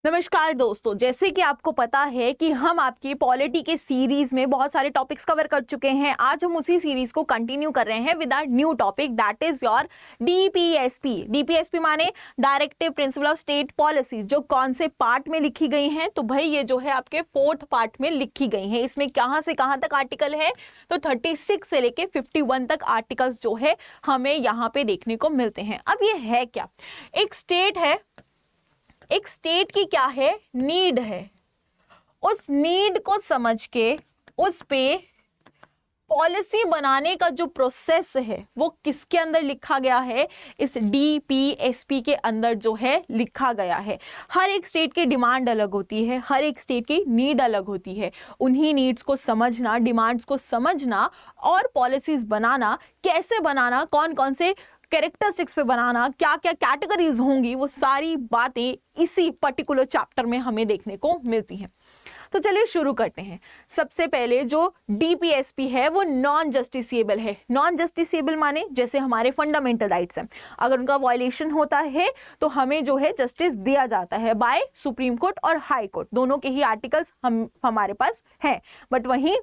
नमस्कार दोस्तों, जैसे कि आपको पता है कि हम आपकी पॉलिटी के सीरीज में बहुत सारे टॉपिक्स कवर कर चुके हैं। आज हम उसी सीरीज को कंटिन्यू कर रहे हैं with our new topic that is your DPSP. DPSP माने directive principle of state policies, जो कौन से पार्ट में लिखी गई हैं? तो भाई ये जो है आपके 4th पार्ट में लिखी गई हैं। इसमें कहां से कहां तक आर्टिकल है? तो 36 से लेके 51 तक आर्टिकल्स जो है हमें यहाँ पे देखने को मिलते हैं। अब ये है क्या? एक स्टेट है, एक स्टेट की क्या है? नीड है। उस नीड को समझ के उस पे पॉलिसी बनाने का जो प्रोसेस है वो किसके अंदर लिखा गया है? इस डीपीएसपी के अंदर जो है लिखा गया है। हर एक स्टेट की डिमांड अलग होती है, हर एक स्टेट की नीड अलग होती है। उन्हीं नीड्स को समझना, डिमांड्स को समझना और पॉलिसीज बनाना, कैसे बनाना, कौन कौन से कैरेक्टरिस्टिक्स पे बनाना, क्या क्या कैटेगरीज होंगी, वो सारी बातें इसी पर्टिकुलर चैप्टर में हमें देखने को मिलती हैं। तो चलिए शुरू करते हैं। सबसे पहले जो डीपीएसपी है वो नॉन जस्टिसिएबल है। नॉन जस्टिसिएबल माने जैसे हमारे फंडामेंटल राइट्स हैं, अगर उनका वायलेशन होता है तो हमें जो है जस्टिस दिया जाता है बाय सुप्रीम कोर्ट और हाई कोर्ट। दोनों के ही आर्टिकल्स हमारे पास हैं। बट वहीं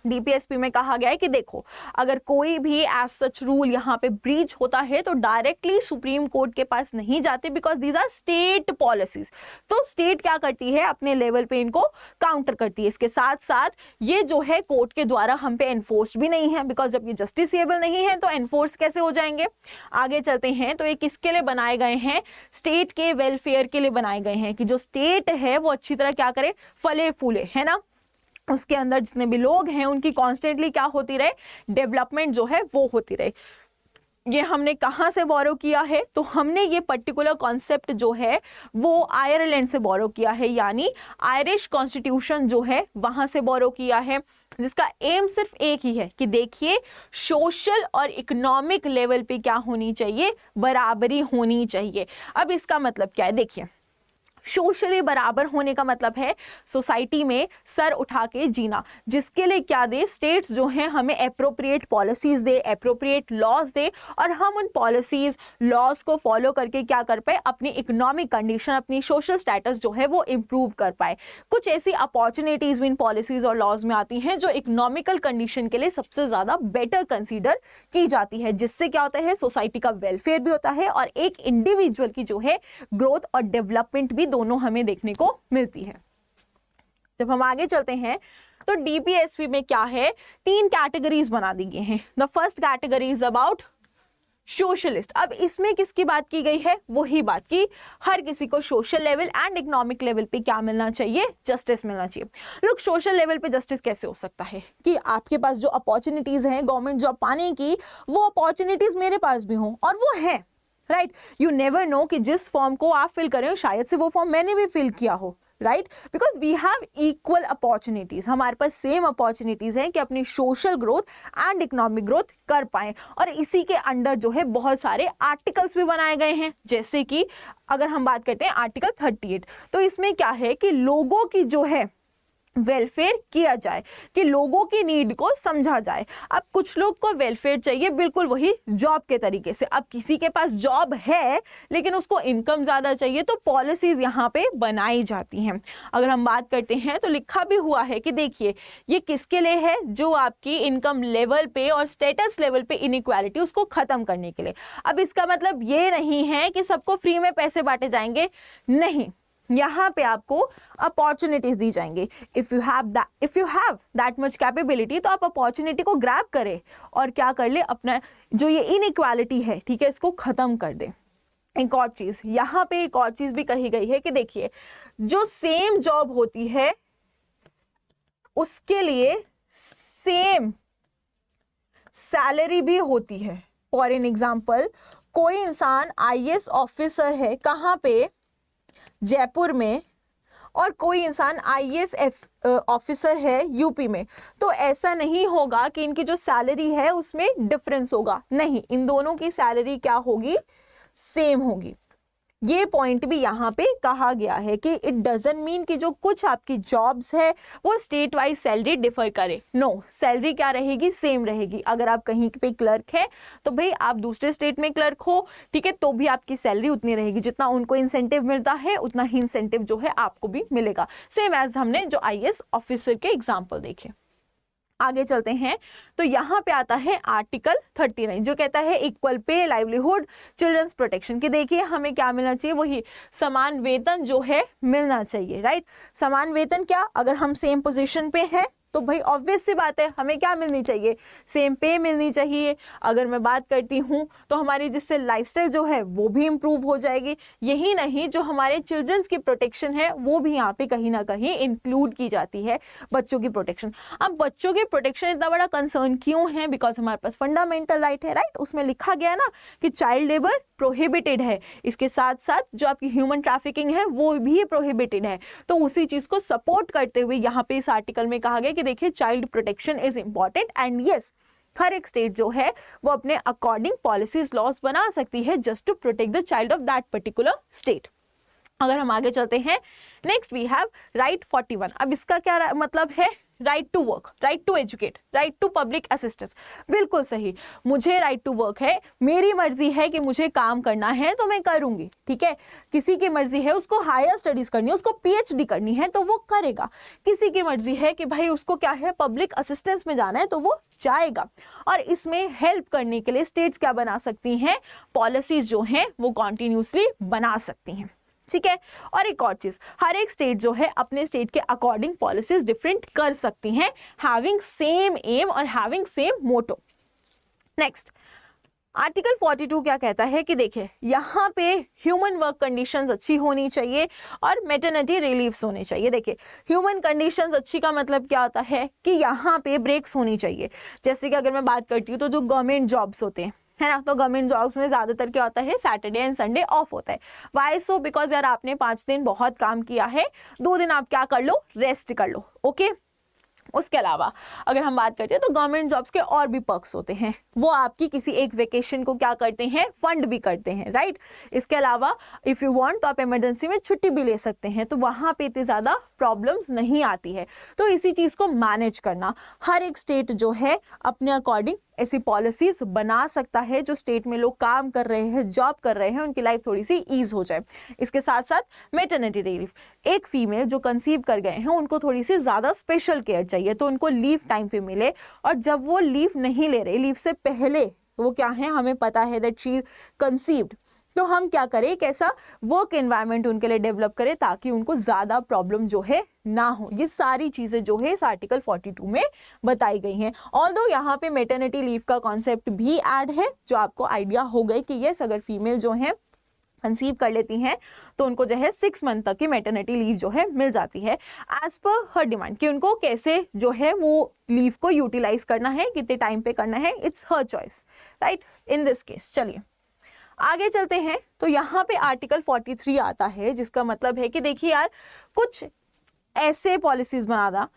डीपीएसपी में कहा गया है कि देखो, अगर कोई भी एज सच रूल यहाँ पे ब्रीच होता है तो डायरेक्टली सुप्रीम कोर्ट के पास नहीं जाते, because these are state policies. तो स्टेट क्या करती है? अपने लेवल पे इनको काउंटर करती है। इसके साथ साथ ये जो है कोर्ट के द्वारा हम पे एनफोर्स भी नहीं है, बिकॉज जब ये जस्टिसिएबल नहीं है तो एनफोर्स कैसे हो जाएंगे? आगे चलते हैं तो ये किसके लिए बनाए गए हैं? स्टेट के वेलफेयर के लिए बनाए गए हैं, कि जो स्टेट है वो अच्छी तरह क्या करे? फले फूले, है ना। उसके अंदर जितने भी लोग हैं उनकी कॉन्स्टेंटली क्या होती रहे? डेवलपमेंट जो है वो होती रहे। ये हमने कहाँ से बोरो किया है? तो हमने ये पर्टिकुलर कॉन्सेप्ट जो है वो आयरलैंड से बोरो किया है, यानी आयरिश कॉन्स्टिट्यूशन जो है वहां से बोरो किया है, जिसका एम सिर्फ एक ही है कि देखिए सोशल और इकोनॉमिक लेवल पे क्या होनी चाहिए? बराबरी होनी चाहिए। अब इसका मतलब क्या है? देखिए, सोशली बराबर होने का मतलब है सोसाइटी में सर उठा के जीना, जिसके लिए क्या दे? स्टेट्स जो हैं हमें एप्रोप्रिएट पॉलिसीज दे, एप्रोप्रिएट लॉज दे, और हम उन पॉलिसीज लॉज को फॉलो करके क्या कर पाए? अपनी इकोनॉमिक कंडीशन, अपनी सोशल स्टेटस जो है वो इम्प्रूव कर पाए। कुछ ऐसी अपॉर्चुनिटीज भी इन पॉलिसीज और लॉज में आती हैं जो इकोनॉमिकल कंडीशन के लिए सबसे ज्यादा बेटर कंसीडर की जाती है, जिससे क्या होता है? सोसाइटी का वेलफेयर भी होता है और एक इंडिविजुअल की जो है ग्रोथ और डेवलपमेंट भी दोनों हमें देखने को मिलती है। जब हम आगे चलते हैं तो डीपीएसपी में क्या है? 3 कैटेगरीज बना दी गई हैं। The first category is about socialist. अब इसमें किसकी बात की गई है? वही बात की हर किसी को social level and economic level पे क्या मिलना चाहिए? जस्टिस मिलना चाहिए। लोग सोशल लेवल पे जस्टिस कैसे हो सकता है कि आपके पास जो अपॉर्चुनिटीज हैं गवर्नमेंट जॉब पाने की, वो अपॉर्चुनिटीज मेरे पास भी हों, और वो है, राइट। यू नेवर नो कि जिस फॉर्म को आप फिल कर रहे हो शायद से वो फॉर्म मैंने भी फिल किया हो, right. Because we have equal opportunities, हमारे पास सेम अपॉर्चुनिटीज हैं कि अपनी social growth and economic growth कर पाएं। और इसी के अंडर जो है बहुत सारे आर्टिकल्स भी बनाए गए हैं, जैसे कि अगर हम बात करते हैं आर्टिकल 38, तो इसमें क्या है कि लोगों की जो है वेलफेयर किया जाए, कि लोगों की नीड को समझा जाए। अब कुछ लोग को वेलफेयर चाहिए बिल्कुल वही जॉब के तरीके से। अब किसी के पास जॉब है लेकिन उसको इनकम ज़्यादा चाहिए, तो पॉलिसीज यहाँ पे बनाई जाती हैं। अगर हम बात करते हैं तो लिखा भी हुआ है कि देखिए ये किसके लिए है? जो आपकी इनकम लेवल पे और स्टेटस लेवल पे इनइक्वालिटी, उसको ख़त्म करने के लिए। अब इसका मतलब ये नहीं है कि सबको फ्री में पैसे बांटे जाएंगे, नहीं। यहाँ पे आपको अपॉर्चुनिटीज दी जाएंगे। If you have that much capability, तो आप अपॉर्चुनिटी को ग्रैब करें और क्या कर ले? अपना जो ये इनइक्वालिटी है, ठीक है, इसको खत्म कर दे। एक और चीज यहाँ पे, एक और चीज भी कही गई है कि देखिए जो सेम जॉब होती है उसके लिए सेम सैलरी भी होती है। फॉर एन एग्जाम्पल, कोई इंसान आईएएस ऑफिसर है कहाँ पे? जयपुर में, और कोई इंसान आईएएस ऑफिसर है यूपी में। तो ऐसा नहीं होगा कि इनकी जो सैलरी है उसमें डिफरेंस होगा, नहीं, इन दोनों की सैलरी क्या होगी? सेम होगी। ये पॉइंट भी यहाँ पे कहा गया है कि इट डजंट मीन कि जो कुछ आपकी जॉब्स है वो स्टेट वाइज सैलरी डिफर करे। नो, सैलरी क्या रहेगी, सेम रहेगी। अगर आप कहीं पे क्लर्क है तो भाई आप दूसरे स्टेट में क्लर्क हो, ठीक है, तो भी आपकी सैलरी उतनी रहेगी, जितना उनको इंसेंटिव मिलता है उतना ही इंसेंटिव जो है आपको भी मिलेगा, सेम एज हमने जो IAS ऑफिसर के एग्जाम्पल देखे। आगे चलते हैं तो यहाँ पे आता है आर्टिकल 39 जो कहता है equal pay, livelihood, children's protection. कि देखिए हमें क्या मिलना चाहिए, वही समान वेतन जो है मिलना चाहिए, राइट। समान वेतन क्या, अगर हम सेम पोजीशन पे हैं तो भाई ऑब्वियस सी बात है हमें क्या मिलनी चाहिए, सेम पे मिलनी चाहिए। अगर मैं बात करती हूँ तो हमारी जिससे लाइफस्टाइल जो है वो भी इम्प्रूव हो जाएगी। यही नहीं, जो हमारे चिल्ड्रंस की प्रोटेक्शन है वो भी यहाँ पे कहीं ना कहीं इंक्लूड की जाती है, बच्चों की प्रोटेक्शन। अब बच्चों की प्रोटेक्शन इतना बड़ा कंसर्न क्यों है, बिकॉज हमारे पास फंडामेंटल राइट है, राइट। उसमें लिखा गया ना कि चाइल्ड लेबर प्रोहिबिटेड है, इसके साथ साथ जो आपकी ह्यूमन ट्रैफिकिंग है वो भी प्रोहिबिटेड है। तो उसी चीज को सपोर्ट करते हुए यहाँ पे इस आर्टिकल में कहा गया कि देखिए child protection is important and yes, हर एक स्टेट जो है वो अपने अकॉर्डिंग पॉलिसीज लॉज बना सकती है just to protect the child of that particular state. अगर हम आगे चलते हैं, नेक्स्ट वी हैव राइट 41। अब इसका क्या मतलब है, right to work, right to educate, right to public assistance. बिल्कुल सही, मुझे राइट टू वर्क है, मेरी मर्जी है कि मुझे काम करना है तो मैं करूंगी, ठीक है। किसी की मर्जी है उसको हायर स्टडीज करनी है, उसको PhD करनी है तो वो करेगा। किसी की मर्जी है कि भाई उसको क्या है, पब्लिक असिस्टेंस में जाना है तो वो जाएगा। और इसमें हेल्प करने के लिए स्टेट्स क्या बना सकती हैं, पॉलिसीज जो हैं वो कॉन्टिन्यूसली बना सकती हैं, ठीक है। और एक और चीज, हर एक स्टेट जो है अपने स्टेट के अकॉर्डिंग पॉलिसीज डिफरेंट कर सकती हैं, हैविंग सेम एम और हैविंग सेम मोटो। नेक्स्ट आर्टिकल 42 क्या कहता है कि देखिए यहाँ पे ह्यूमन वर्क कंडीशंस अच्छी होनी चाहिए और मैटरनिटी रिलीव्स होने चाहिए। देखिए ह्यूमन कंडीशंस अच्छी का मतलब क्या होता है कि यहाँ पे ब्रेक्स होनी चाहिए। जैसे कि अगर मैं बात करती हूँ तो जो गवर्नमेंट जॉब्स होते हैं, है ना, तो गवर्नमेंट जॉब्स में ज्यादातर क्या होता है, सैटरडे एंड संडे ऑफ होता है। वाई सो, बिकॉज यार आपने 5 दिन बहुत काम किया है, 2 दिन आप क्या कर लो, रेस्ट कर लो, ओके। उसके अलावा अगर हम बात करते हैं तो गवर्नमेंट जॉब्स के और भी पर्क्स होते हैं, वो आपकी किसी एक वेकेशन को क्या करते हैं, फंड भी करते हैं, राइट। इसके अलावा इफ यू वांट तो आप इमरजेंसी में छुट्टी भी ले सकते हैं, तो वहां पे इतनी ज्यादा प्रॉब्लम्स नहीं आती है। तो इसी चीज को मैनेज करना, हर एक स्टेट जो है अपने अकॉर्डिंग ऐसी पॉलिसीज बना सकता है जो स्टेट में लोग काम कर रहे हैं, जॉब कर रहे हैं, उनकी लाइफ थोड़ी सी ईज हो जाए। इसके साथ साथ मैटरनिटी रिलीफ, एक फीमेल जो कंसीव कर गए हैं उनको थोड़ी सी ज्यादा स्पेशल केयर चाहिए, तो उनको लीव टाइम पे मिले। और जब वो लीव नहीं ले रहे, लीव से पहले वो क्या है, हमें पता है दैट शी कंसीव्ड, तो हम क्या करें, एक ऐसा वर्क एनवायरनमेंट उनके लिए डेवलप करें ताकि उनको ज्यादा प्रॉब्लम जो है ना हो। ये सारी चीजें जो है इस आर्टिकल 42 में बताई गई हैं। ऑल्दो यहाँ पे मैटरनिटी लीव का कॉन्सेप्ट भी ऐड है, जो आपको आइडिया हो गए कि यस अगर फीमेल जो है कंसीव कर लेती हैं तो उनको जो है 6 मंथ तक की मैटरनिटी लीव जो है मिल जाती है एज पर हर डिमांड, कि उनको कैसे जो है वो लीव को यूटिलाइज करना है, कितने टाइम पे करना है, it's her choice, right, in this case. चलिए आगे चलते हैं तो यहाँ पे आर्टिकल 43 आता है, जिसका मतलब है कि देखिए यार कुछ ऐसे पॉलिसीज बनाना,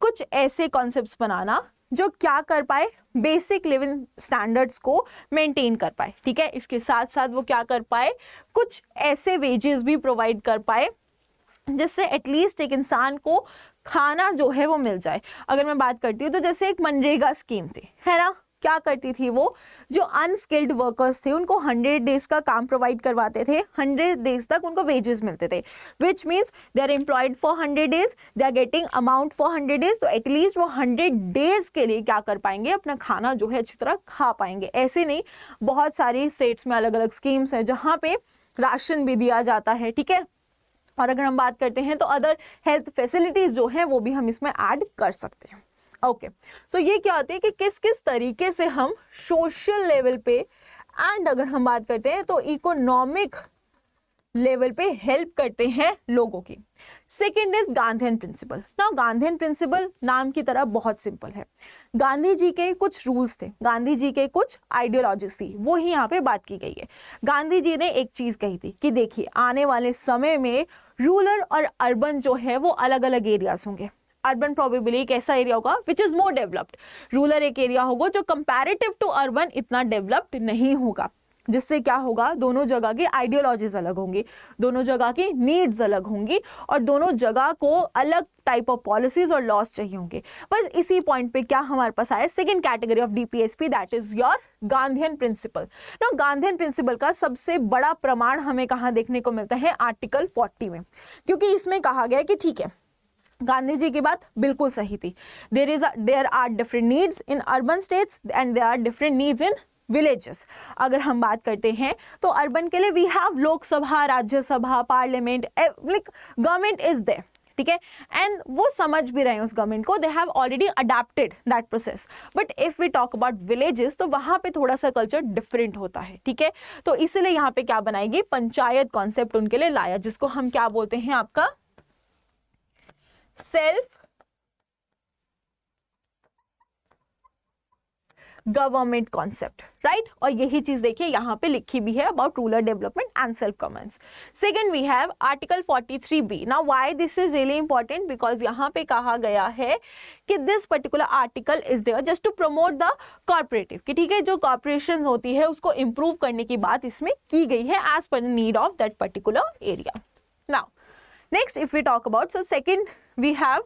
कुछ ऐसे कॉन्सेप्ट्स बनाना जो क्या कर पाए, बेसिक लिविंग स्टैंडर्ड्स को मेंटेन कर पाए, ठीक है। इसके साथ साथ वो क्या कर पाए, कुछ ऐसे वेजेस भी प्रोवाइड कर पाए जिससे एटलीस्ट एक इंसान को खाना जो है वो मिल जाए। अगर मैं बात करती हूँ तो जैसे एक मनरेगा स्कीम थी, है ना, क्या करती थी वो, जो अनस्किल्ड वर्कर्स थे उनको 100 डेज का काम प्रोवाइड करवाते थे, 100 डेज तक उनको वेजेस मिलते थे, which means they are employed for 100 days, they are getting amount for 100 days, तो एटलीस्ट वो 100 डेज के लिए क्या कर पाएंगे, अपना खाना जो है अच्छी तरह खा पाएंगे। ऐसे नहीं, बहुत सारी स्टेट्स में अलग अलग स्कीम्स हैं जहाँ पे राशन भी दिया जाता है, ठीक है। और अगर हम बात करते हैं तो अदर हेल्थ फैसिलिटीज जो हैं वो भी हम इसमें ऐड कर सकते हैं। ओके, सो ये क्या होती है कि किस किस तरीके से हम सोशल लेवल पे एंड अगर हम बात करते हैं तो इकोनॉमिक लेवल पे हेल्प करते हैं लोगों की। Second is Gandhian principle. Now Gandhian principle नाम की तरह बहुत सिंपल है। गांधी जी के कुछ रूल्स थे, गांधी जी के कुछ आइडियोलॉजीज थी, वो ही यहाँ पे बात की गई है। गांधी जी ने एक चीज कही थी कि देखिए आने वाले समय में रूरल और अर्बन जो है वो अलग अलग एरियाज होंगे। अर्बन प्रोबेबली एक ऐसा एरिया होगा which is more developed, rural एक एरिया होगा जो कंपैरेटिव टू अर्बन इतना डेवलप्ड नहीं होगा। जिससे क्या होगा, दोनों जगह की आइडियोलॉजीज अलग होंगी, दोनों जगह की नीड्स अलग होंगी और दोनों जगह को अलग टाइप ऑफ पॉलिसीज और लॉज चाहिए होंगे। बस इसी पॉइंट पे क्या हमारे पास आया, second category of DPSP, that is your Gandhian principle. ना गांधीयन प्रिंसिपल का सबसे बड़ा प्रमाण हमें कहाँ देखने को मिलता है, आर्टिकल 40 में, क्योंकि इसमें कहा गया है कि ठीक है, गांधी जी की बात बिल्कुल सही थी, there are different needs in urban states and there are different needs in villages. अगर हम बात करते हैं तो अर्बन के लिए we have Lok Sabha, Rajya Sabha, parliament, like government is there, ठीक है, एंड वो समझ भी रहे हैं उस गवर्नमेंट को, they have already adapted that process. But if we talk about villages तो वहां पे थोड़ा सा कल्चर डिफरेंट होता है, ठीक है। तो इसलिए यहाँ पे क्या बनाएगी, पंचायत कॉन्सेप्ट उनके लिए लाया, जिसको हम क्या बोलते हैं, आपका सेल्फ गवर्नमेंट कॉन्सेप्ट, राइट। और यही चीज देखिए यहाँ पे लिखी भी है about rural development and self governance. Second we have article 43B। Now why this is really important, because यहाँ पे कहा गया है कि this particular article is there just to promote the corporative, कि ठीक है, जो कॉर्पोरेशन होती है उसको इंप्रूव करने की बात इसमें की गई है as per the need of that particular area. Now next if we talk about, so second we have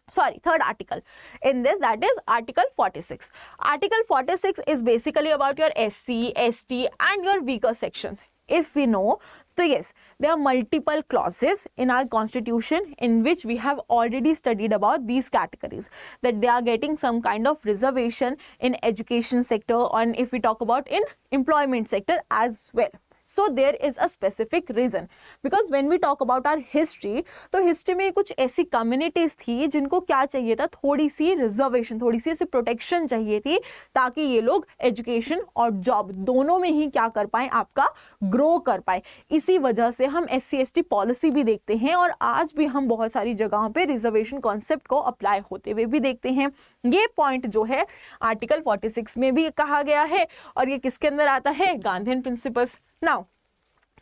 third article in this, that is article 46. Article 46 is basically about your SC, ST and your weaker sections. If we know, so yes, there are multiple clauses in our constitution in which we have already studied about these categories, that they are getting some kind of reservation in education sector, and if we talk about in employment sector as well. So there is a specific reason, because when we talk about our history, तो history में कुछ ऐसी communities थी जिनको क्या चाहिए था, थोड़ी सी रिजर्वेशन, थोड़ी सी ऐसी प्रोटेक्शन चाहिए थी, ताकि ये लोग एजुकेशन और जॉब दोनों में ही क्या कर पाए, आपका ग्रो कर पाए। इसी वजह से हम SC ST पॉलिसी भी देखते हैं और आज भी हम बहुत सारी जगहों पे रिजर्वेशन कॉन्सेप्ट को अप्लाई होते हुए भी देखते हैं। ये पॉइंट जो है आर्टिकल 46 में भी कहा गया है और ये किसके अंदर आता है, गांधीयन प्रिंसिपल्स। नाउ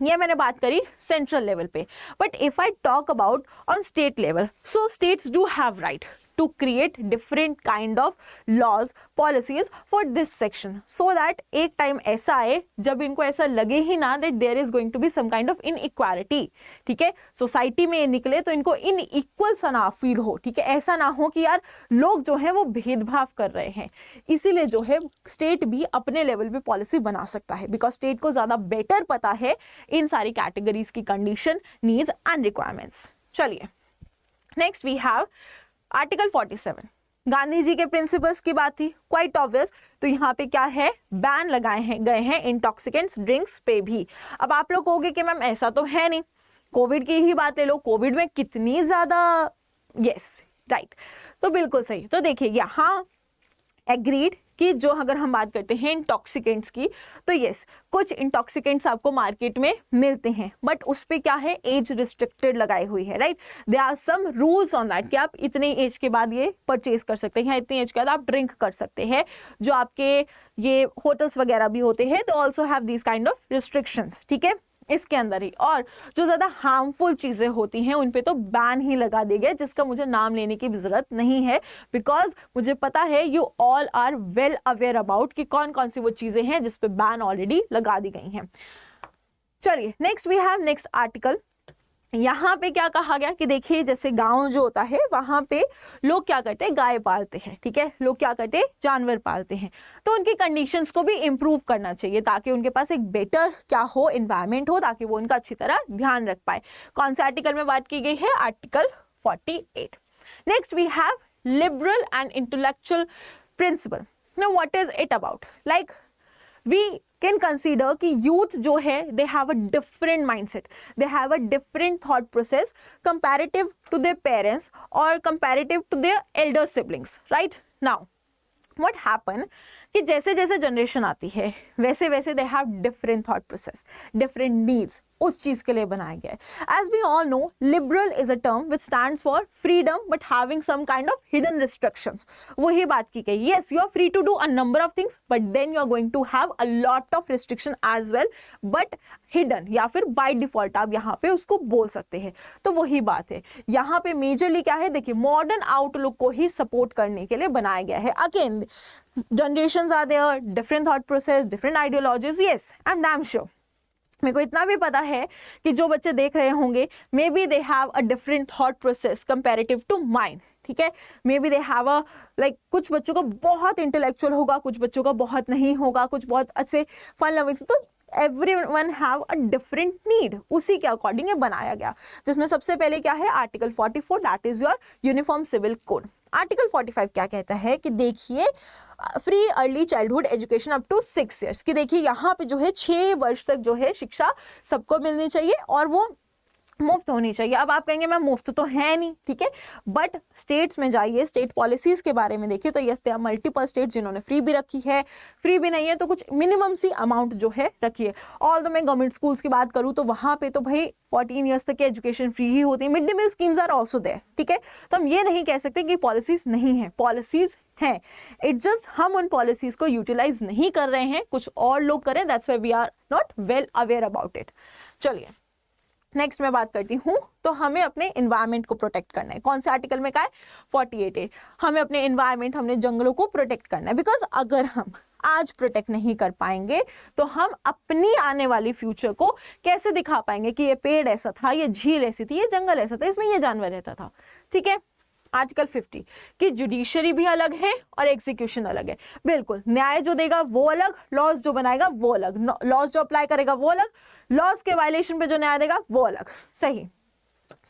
ये मैंने बात करी सेंट्रल लेवल पे, but if I talk about on state level, so states do have right to create different kind of laws, policies for this section, so that एक टाइम ऐसा आए जब इनको ऐसा लगे ही ना that there is going to be some kind of inequality, ठीक है, सोसाइटी में निकले तो इनको इनइक्वल सा ना फील हो, ठीक है, ऐसा ना हो कि यार लोग जो है वो भेदभाव कर रहे हैं। इसीलिए जो है स्टेट भी अपने लेवल पे पॉलिसी बना सकता है, बिकॉज स्टेट को ज्यादा बेटर पता है इन सारी कैटेगरीज की कंडीशन, नीड्स एंड रिक्वायरमेंट्स। चलिए next we have article 47। Gandhi ji के प्रिंसिपल्स की बात थी, क्वाइट ऑब्वियस, तो यहाँ पे क्या है, बैन लगाए गए हैं इंटॉक्सिकेंट्स ड्रिंक्स पे भी। अब आप लोग कहोगे कि मैम ऐसा तो है नहीं, कोविड की ही बात ले लो, कोविड में कितनी ज्यादा, यस राइट, तो बिल्कुल सही। तो देखिए यहाँ एग्रीड कि जो अगर हम बात करते हैं इंटॉक्सिकेंट्स की, तो यस कुछ इंटॉक्सिकेंट्स आपको मार्केट में मिलते हैं, बट उस पे क्या है, एज रिस्ट्रिक्टेड लगाई हुई है, right. There are some rules on that कि आप इतने एज के बाद ये परचेज कर सकते हैं, इतने एज के बाद आप ड्रिंक कर सकते हैं। जो आपके ये होटल्स वगैरह भी होते हैं तो also have these kind of restrictions, ठीक है, इसके अंदर ही। और जो ज़्यादा हार्मफुल चीज़ें होती हैं उन पे तो बैन ही लगा दिए गए, जिसका मुझे नाम लेने की ज़रूरत नहीं है, बिकॉज मुझे पता है you all are well aware about कि कौन कौन सी वो चीज़ें हैं जिस पे बैन ऑलरेडी लगा दी गई हैं। चलिए next we have next article. यहाँ पे क्या कहा गया कि देखिए जैसे गांव जो होता है वहां पे लोग क्या करते हैं, गाय पालते हैं, ठीक है, लोग क्या करते हैं, जानवर पालते हैं, तो उनकी कंडीशंस को भी इम्प्रूव करना चाहिए ताकि उनके पास एक बेटर क्या हो, एनवायरनमेंट हो, ताकि वो उनका अच्छी तरह ध्यान रख पाए। कौन से आर्टिकल में बात की गई है, article 48। Next we have liberal and intellectual principle. Now what is it about, like we can consider कि youth जो है they have a different mindset, they have a different thought process comparative to their parents or comparative to their elder siblings, right? Now what happen कि जैसे जैसे generation आती है वैसे वैसे they have different thought process, different needs, उस चीज के लिए बनाया गया है। As we all know, liberal is a term which stands for freedom but having some kind of hidden restrictions. वही बात की गई, yes you are free to do a number of things but then you are going to have a lot of restriction as well, but hidden या फिर by default आप यहाँ पे उसको बोल सकते हैं। तो वही बात है, यहाँ पे मेजरली क्या है, देखिए मॉडर्न आउटलुक को ही सपोर्ट करने के लिए बनाया गया है। Again generations are there, different thought process, different ideologies, yes I am damn sure. मेरे को इतना भी पता है कि जो बच्चे देख रहे होंगे maybe they have a different thought process comparative to mind, ठीक है। Maybe they have a like, कुछ बच्चों का बहुत इंटेलेक्चुअल होगा, कुछ बच्चों का बहुत नहीं होगा, कुछ बहुत अच्छे फन लविंग, तो everyone have a different need, उसी के अकॉर्डिंग ये बनाया गया। जिसमें सबसे पहले क्या है, article 44 that is your uniform civil code. Article 45 क्या कहता है कि देखिए free early childhood education up to 6 years, कि देखिए यहाँ पे जो है 6 वर्ष तक जो है शिक्षा सबको मिलनी चाहिए और वो मुफ्त होनी चाहिए। अब आप कहेंगे मैम मुफ्त तो है नहीं, ठीक है, बट स्टेट्स में जाइए, स्टेट पॉलिसीज के बारे में देखिए तो yes there are multiple state जिन्होंने फ्री भी रखी है, फ्री भी नहीं है तो कुछ मिनिमम सी अमाउंट जो है रखी है। ऑल द मैं गवर्नमेंट स्कूल्स की बात करूँ तो वहाँ पे तो भाई 14 ईयर्स तक की एजुकेशन फ्री ही होती है। Mid day meal schemes are also there, ठीक है। तो हम ये नहीं कह सकते कि पॉलिसीज नहीं है, पॉलिसीज हैं, इट जस्ट हम उन पॉलिसीज को यूटिलाइज नहीं कर रहे हैं, कुछ और लोग करें, that's why we are not well aware about it. चलिए नेक्स्ट मैं बात करती हूँ, तो हमें अपने इन्वायरमेंट को प्रोटेक्ट करना है। कौन से आर्टिकल में का है, 48A। हमें अपने इन्वायरमेंट, हमने जंगलों को प्रोटेक्ट करना है, बिकॉज अगर हम आज प्रोटेक्ट नहीं कर पाएंगे तो हम अपनी आने वाली फ्यूचर को कैसे दिखा पाएंगे कि ये पेड़ ऐसा था, ये झील ऐसी थी, ये जंगल ऐसा था, इसमें ये जानवर रहता था, ठीक है। आर्टिकल 50 कि जुडिशरी भी अलग है और एग्जीक्यूशन अलग है, बिल्कुल। न्याय जो देगा वो अलग, लॉज जो बनाएगा वो अलग, लॉज जो अप्लाई करेगा वो अलग, लॉज के वायलेशन पे जो न्याय देगा वो अलग, सही।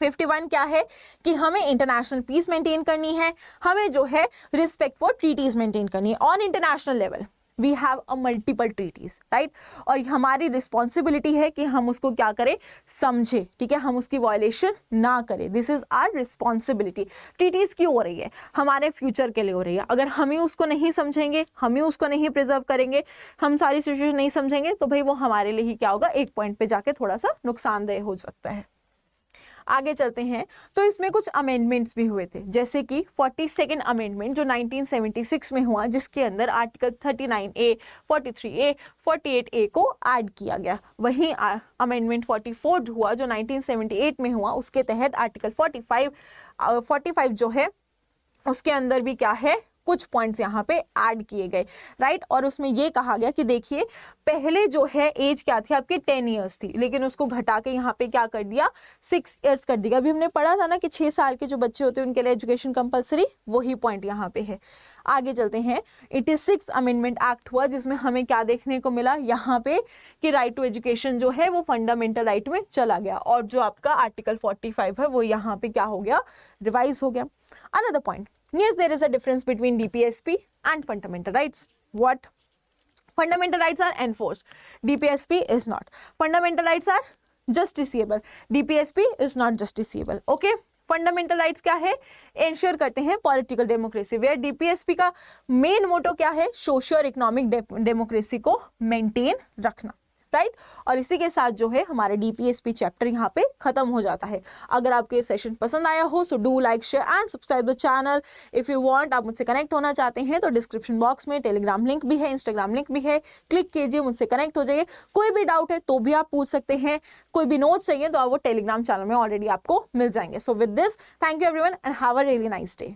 51 क्या है कि हमें इंटरनेशनल पीस मेंटेन करनी है, हमें जो है रिस्पेक्ट फॉर ट्रीटीज मेंटेन करनी है on international level. We have a multiple treaties, right, और हमारी रिस्पॉन्सिबिलिटी है कि हम उसको क्या करें, समझे, ठीक है, हम उसकी वायलेशन ना करें। This is our responsibility. Treaties क्यों हो रही है, हमारे फ्यूचर के लिए हो रही है। अगर हम ही उसको नहीं समझेंगे, हम ही उसको नहीं प्रिजर्व करेंगे, हम सारी सिचुएशन नहीं समझेंगे तो भाई वो हमारे लिए ही क्या होगा, एक पॉइंट पे जाके थोड़ा सा नुकसानदेह हो सकता है। आगे चलते हैं तो इसमें कुछ अमेंडमेंट्स भी हुए थे, जैसे कि 42nd अमेंडमेंट जो 1976 में हुआ, जिसके अंदर आर्टिकल 39A, 43A, 48A को ऐड किया गया। वहीं अमेंडमेंट 44 जो हुआ, जो 1978 में हुआ, उसके तहत आर्टिकल 45 जो है उसके अंदर भी क्या है, कुछ पॉइंट्स यहाँ पे ऐड किए गए, राइट। और उसमें ये कहा गया कि देखिए पहले जो है एज क्या थी आपकी, 10 ईयर्स थी, लेकिन उसको घटा के यहाँ पे क्या कर दिया, 6 ईयर्स कर दिया। अभी हमने पढ़ा था ना कि 6 साल के जो बच्चे होते हैं उनके लिए एजुकेशन कंपलसरी, वही पॉइंट यहाँ पे है। आगे चलते हैं, 86 अमेंडमेंट एक्ट हुआ, जिसमें हमें क्या देखने को मिला यहाँ पे कि राइट टू एजुकेशन जो है वो फंडामेंटल राइट में चला गया, और जो आपका आर्टिकल 45 है वो यहाँ पे क्या हो गया, रिवाइज हो गया। Another point, yes there is a difference between DPSP and fundamental rights. What? Fundamental rights are enforced, DPSP is not. Fundamental rights are justiciable, DPSP is not justiciable. Okay, fundamental rights क्या है, ensure करते हैं political democracy, where DPSP का main motto क्या है, socio economic democracy को maintain रखना, right. और इसी के साथ जो है हमारे डीपीएसपी चैप्टर यहाँ पे खत्म हो जाता है। अगर आपको ये सेशन पसंद आया हो so do like, share and subscribe the channel. If you want, आप मुझसे कनेक्ट होना चाहते हैं तो डिस्क्रिप्शन बॉक्स में टेलीग्राम लिंक भी है, इंस्टाग्राम लिंक भी है, क्लिक कीजिए, मुझसे कनेक्ट हो जाइए। कोई भी डाउट है तो भी आप पूछ सकते हैं, कोई भी नोट्स चाहिए तो आप वो टेलीग्राम चैनल में ऑलरेडी आपको मिल जाएंगे। So with this, thank you everyone and have a really nice day.